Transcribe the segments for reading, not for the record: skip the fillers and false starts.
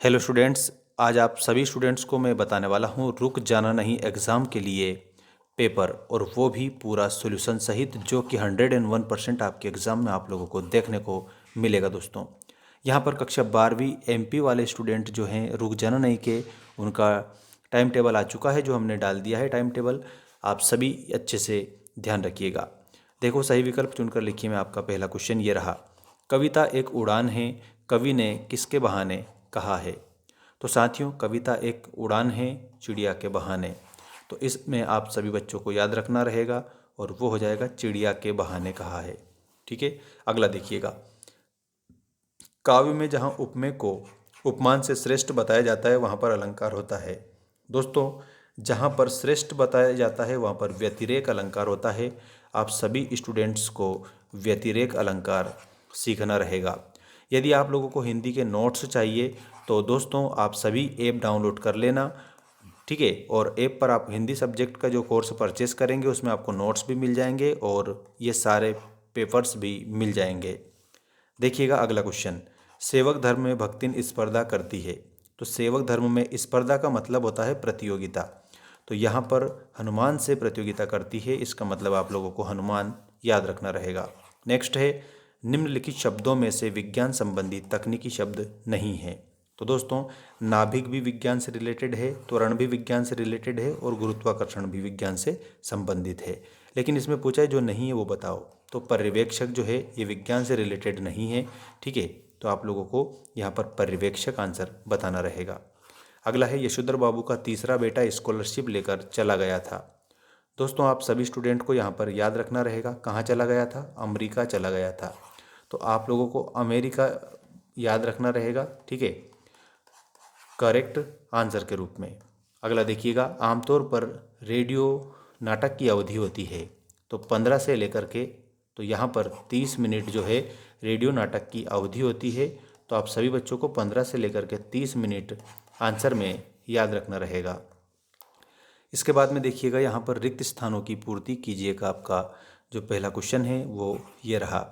Hello students, आज आप सभी स्टूडेंट्स को मैं बताने वाला हूँ रुक जाना नहीं एग्ज़ाम के लिए पेपर, और वो भी पूरा सॉल्यूशन सहित, जो कि 101% आपके एग्ज़ाम में आप लोगों को देखने को मिलेगा। दोस्तों, यहाँ पर कक्षा 12वीं एमपी वाले स्टूडेंट जो हैं रुक जाना नहीं के, उनका टाइम टेबल आ चुका है, जो हमने डाल दिया है टाइम टेबल। आप सभी अच्छे से ध्यान रखिएगा। देखो, सही विकल्प चुनकर लिखिए। मैं आपका पहला क्वेश्चन ये रहा, कविता एक उड़ान है, कवि ने किसके बहाने कहा है। तो साथियों, कविता एक उड़ान है चिड़िया के बहाने। तो इसमें आप सभी बच्चों को याद रखना रहेगा, और वो हो जाएगा चिड़िया के बहाने कहा है। ठीक है, अगला देखिएगा। काव्य में जहाँ उपमेय को उपमान से श्रेष्ठ बताया जाता है, वहाँ पर अलंकार होता है। दोस्तों, जहाँ पर श्रेष्ठ बताया जाता है वहाँ पर व्यतिरेक अलंकार होता है। आप सभी स्टूडेंट्स को व्यतिरेक अलंकार सीखना रहेगा। यदि आप लोगों को हिंदी के नोट्स चाहिए तो दोस्तों आप सभी ऐप डाउनलोड कर लेना। ठीक है, और ऐप पर आप हिंदी सब्जेक्ट का जो कोर्स परचेस करेंगे उसमें आपको नोट्स भी मिल जाएंगे और ये सारे पेपर्स भी मिल जाएंगे। देखिएगा अगला क्वेश्चन, सेवक धर्म में भक्तिन स्पर्धा करती है। तो सेवक धर्म में स्पर्धा का मतलब होता है प्रतियोगिता। तो यहाँ पर हनुमान से प्रतियोगिता करती है, इसका मतलब आप लोगों को हनुमान याद रखना रहेगा। नेक्स्ट है, निम्नलिखित शब्दों में से विज्ञान संबंधी तकनीकी शब्द नहीं है। तो दोस्तों, नाभिक भी विज्ञान से रिलेटेड है, त्वरण भी विज्ञान से रिलेटेड है, और गुरुत्वाकर्षण भी विज्ञान से संबंधित है। लेकिन इसमें पूछा है जो नहीं है वो बताओ। तो पर्यवेक्षक जो है ये विज्ञान से रिलेटेड नहीं है। ठीक है, तो आप लोगों को यहाँ पर पर्यवेक्षक आंसर बताना रहेगा। अगला है, यशोधर बाबू का तीसरा बेटा स्कॉलरशिप लेकर चला गया था। दोस्तों, आप सभी स्टूडेंट को यहाँ पर याद रखना रहेगा, कहाँ चला गया था, अमेरिका चला गया था। तो आप लोगों को अमेरिका याद रखना रहेगा। ठीक है, करेक्ट आंसर के रूप में। अगला देखिएगा, आमतौर पर रेडियो नाटक की अवधि होती है। तो 15 से लेकर के, तो यहाँ पर 30 मिनट जो है रेडियो नाटक की अवधि होती है। तो आप सभी बच्चों को 15 से लेकर के 30 मिनट आंसर में याद रखना रहेगा। इसके बाद में देखिएगा, यहाँ पर रिक्त स्थानों की पूर्ति कीजिएगा। आपका जो पहला क्वेश्चन है वो ये रहा,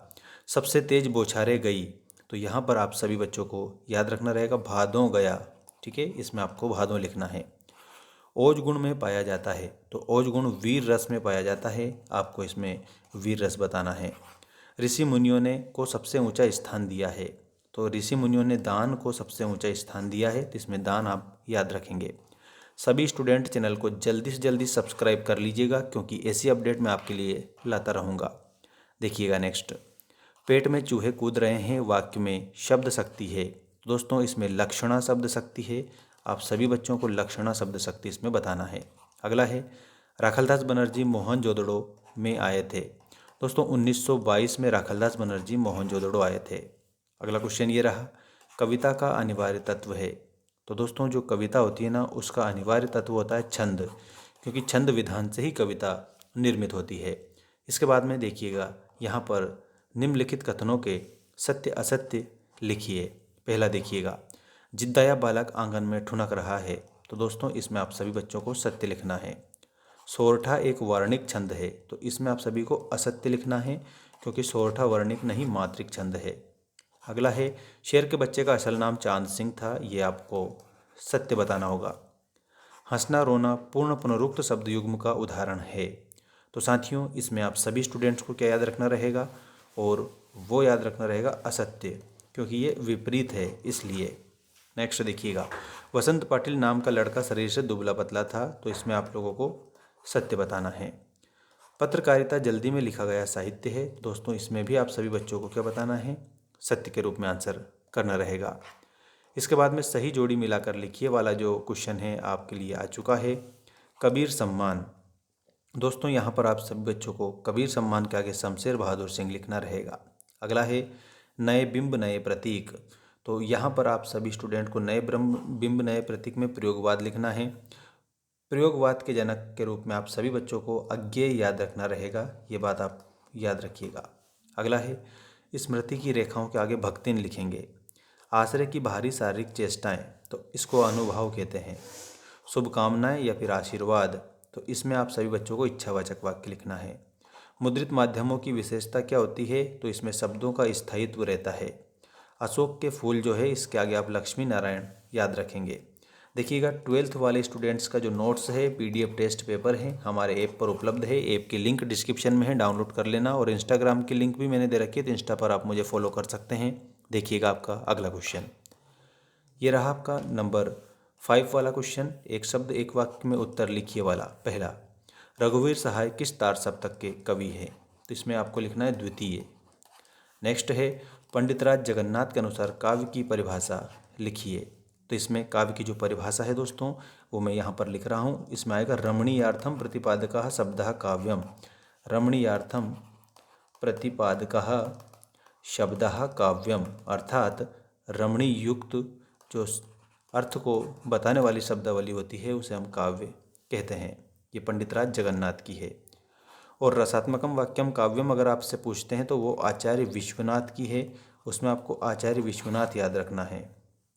सबसे तेज बौछारें गई। तो यहाँ पर आप सभी बच्चों को याद रखना रहेगा भादों गया। ठीक है, इसमें आपको भादों लिखना है। ओज गुण में पाया जाता है। तो ओज गुण वीर रस में पाया जाता है, आपको इसमें वीर रस बताना है। ऋषि मुनियों ने को सबसे ऊंचा स्थान दिया है। तो ऋषि मुनियों ने दान को सबसे ऊंचा स्थान दिया है, तो इसमें दान आप याद रखेंगे। सभी स्टूडेंट चैनल को जल्दी से जल्दी सब्सक्राइब कर लीजिएगा, क्योंकि ऐसी अपडेट मैं आपके लिए लाता रहूँगा। देखिएगा नेक्स्ट, पेट में चूहे कूद रहे हैं वाक्य में शब्द शक्ति है। दोस्तों, इसमें लक्षणा शब्द शक्ति है। आप सभी बच्चों को लक्षणा शब्द शक्ति इसमें बताना है। अगला है, राखलदास बनर्जी मोहनजोदड़ो में आए थे। दोस्तों, 1922 में राखलदास बनर्जी मोहनजोदड़ो आए थे। अगला क्वेश्चन ये रहा, कविता का अनिवार्य तत्व है। तो दोस्तों, जो कविता होती है ना, उसका अनिवार्य तत्व होता है छंद, क्योंकि छंद विधान से ही कविता निर्मित होती है। इसके बाद में देखिएगा, यहाँ पर निम्नलिखित कथनों के सत्य असत्य लिखिए। पहला देखिएगा, जिद्दाया बालक आंगन में ठुनक रहा है। तो दोस्तों, इसमें आप सभी बच्चों को सत्य लिखना है। सोरठा एक वर्णिक छंद है। तो इसमें आप सभी को असत्य लिखना है, क्योंकि सोरठा वर्णिक नहीं मात्रिक छंद है। अगला है, शेर के बच्चे का असल नाम चांद सिंह था। ये आपको सत्य बताना होगा। हंसना रोना पूर्ण पुनरुक्त शब्द युग्म का उदाहरण है। तो साथियों, इसमें आप सभी स्टूडेंट्स को क्या याद रखना रहेगा, और वो याद रखना रहेगा असत्य, क्योंकि ये विपरीत है इसलिए। नेक्स्ट देखिएगा, वसंत पाटिल नाम का लड़का शरीर से दुबला पतला था। तो इसमें आप लोगों को सत्य बताना है। पत्रकारिता जल्दी में लिखा गया साहित्य है। दोस्तों, इसमें भी आप सभी बच्चों को क्या बताना है, सत्य के रूप में आंसर करना रहेगा। इसके बाद में सही जोड़ी मिलाकर लिखिए वाला जो क्वेश्चन है आपके लिए आ चुका है, कबीर सम्मान। दोस्तों, यहाँ पर आप सभी बच्चों को कबीर सम्मान के आगे शमशेर बहादुर सिंह लिखना रहेगा। अगला है, नए बिंब नए प्रतीक। तो यहाँ पर आप सभी स्टूडेंट को नए बिंब नए प्रतीक में प्रयोगवाद लिखना है। प्रयोगवाद के जनक के रूप में आप सभी बच्चों को अज्ञेय याद रखना रहेगा, ये बात आप याद रखिएगा। अगला है, स्मृति की रेखाओं के आगे भक्तिन लिखेंगे। आश्रय की बाहरी शारीरिक चेष्टाएं, तो इसको अनुभाव कहते हैं। शुभकामनाएं या फिर आशीर्वाद, तो इसमें आप सभी बच्चों को इच्छावाचक वाक्य लिखना है। मुद्रित माध्यमों की विशेषता क्या होती है, तो इसमें शब्दों का स्थायित्व रहता है। अशोक के फूल जो है, इसके आगे आप लक्ष्मी नारायण याद रखेंगे। देखिएगा 12th वाले स्टूडेंट्स का जो नोट्स है PDF टेस्ट पेपर है हमारे ऐप पर उपलब्ध है। ऐप की लिंक डिस्क्रिप्शन में है, डाउनलोड कर लेना। और इंस्टाग्राम की लिंक भी मैंने दे रखी है, तो इंस्टा पर आप मुझे फॉलो कर सकते हैं। देखिएगा आपका अगला क्वेश्चन, ये रहा आपका नंबर 5 वाला क्वेश्चन। एक शब्द एक वाक्य में उत्तर लिखिए वाला। पहला, रघुवीर सहाय किस तार सप्तक के कवि है? तो इसमें आपको लिखना है द्वितीय। नेक्स्ट है, पंडितराज जगन्नाथ के अनुसार काव्य की परिभाषा लिखिए। तो इसमें काव्य की जो परिभाषा है दोस्तों वो मैं यहाँ पर लिख रहा हूँ। इसमें आएगा रमणीयार्थम प्रतिपादकः शब्दः काव्यम। रमणीयार्थम प्रतिपादकः शब्दः काव्यम, अर्थात रमणीय युक्त जो अर्थ को बताने वाली शब्दावली होती है उसे हम काव्य कहते हैं। ये पंडितराज जगन्नाथ की है। और रसात्मकम वाक्यम काव्यम अगर आपसे पूछते हैं तो वो आचार्य विश्वनाथ की है। उसमें आपको आचार्य विश्वनाथ याद रखना है।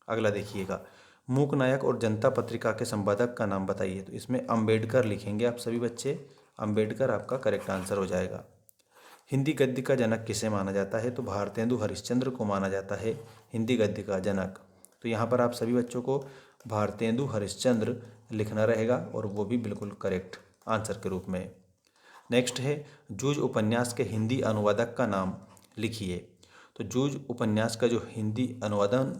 अगला देखिएगा, मूक नायक और जनता पत्रिका के संपादक का नाम बताइए। तो इसमें अंबेडकर लिखेंगे आप सभी बच्चे। अंबेडकर आपका करेक्ट आंसर हो जाएगा। हिंदी गद्य का जनक किसे माना जाता है? तो भारतेंदु हरिश्चंद्र को माना जाता है हिंदी गद्य का जनक। तो यहाँ पर आप सभी बच्चों को भारतेंदु हरिश्चंद्र लिखना रहेगा और वो भी बिल्कुल करेक्ट आंसर के रूप में। नेक्स्ट है, जूझ उपन्यास के हिंदी अनुवादक का नाम लिखिए। तो जूझ उपन्यास का जो हिंदी अनुवादन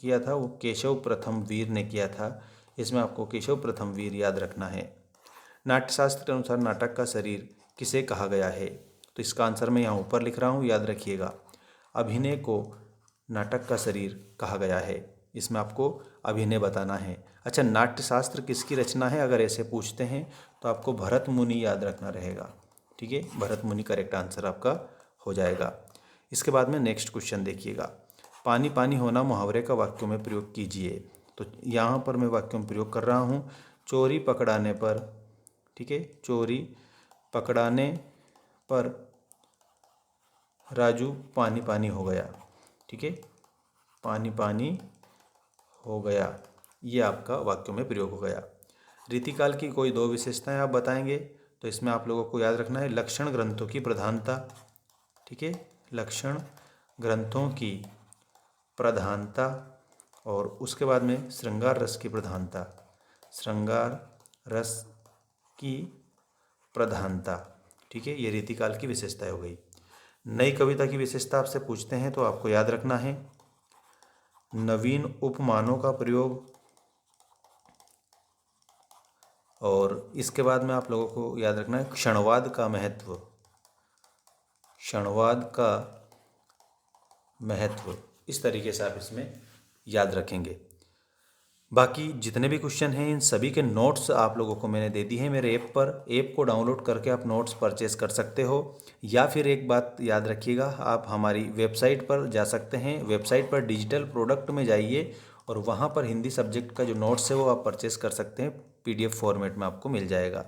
किया था वो केशव प्रथम वीर ने किया था। इसमें आपको केशव प्रथम वीर याद रखना है। नाट्यशास्त्र के अनुसार नाटक का शरीर किसे कहा गया है? तो इसका आंसर मैं यहाँ ऊपर लिख रहा हूँ, याद रखिएगा। अभिनय को नाटक का शरीर कहा गया है। इसमें आपको अभिनय बताना है। अच्छा, नाट्यशास्त्र किसकी रचना है अगर ऐसे पूछते हैं तो आपको भरत मुनि याद रखना रहेगा। ठीक है, भरत मुनि करेक्ट आंसर आपका हो जाएगा। इसके बाद में नेक्स्ट क्वेश्चन देखिएगा, पानी पानी होना मुहावरे का वाक्यों में प्रयोग कीजिए। तो यहाँ पर मैं वाक्यों में प्रयोग कर रहा हूँ, चोरी पकड़ाने पर। ठीक है, चोरी पकड़ाने पर राजू पानी पानी हो गया। ठीक है, पानी पानी हो गया, ये आपका वाक्यों में प्रयोग हो गया। रीतिकाल की कोई दो विशेषताएं आप बताएंगे। तो इसमें आप लोगों को याद रखना है लक्षण ग्रंथों की प्रधानता। ठीक है, लक्षण ग्रंथों की प्रधानता। और उसके बाद में श्रृंगार रस की प्रधानता। श्रृंगार रस की प्रधानता। ठीक है, ये रीतिकाल की विशेषताएं हो गई। नई कविता की विशेषता आपसे पूछते हैं तो आपको याद रखना है नवीन उपमानों का प्रयोग। और इसके बाद में आप लोगों को याद रखना है क्षणवाद का महत्व। क्षणवाद का महत्व, इस तरीके से आप इसमें याद रखेंगे। बाकी जितने भी क्वेश्चन हैं इन सभी के नोट्स आप लोगों को मैंने दे दी है मेरे ऐप पर। ऐप को डाउनलोड करके आप नोट्स परचेज कर सकते हो, या फिर एक बात याद रखिएगा, आप हमारी वेबसाइट पर जा सकते हैं। वेबसाइट पर डिजिटल प्रोडक्ट में जाइए और वहाँ पर हिंदी सब्जेक्ट का जो नोट्स है वो आप परचेज कर सकते हैं। PDF फॉर्मेट में आपको मिल जाएगा।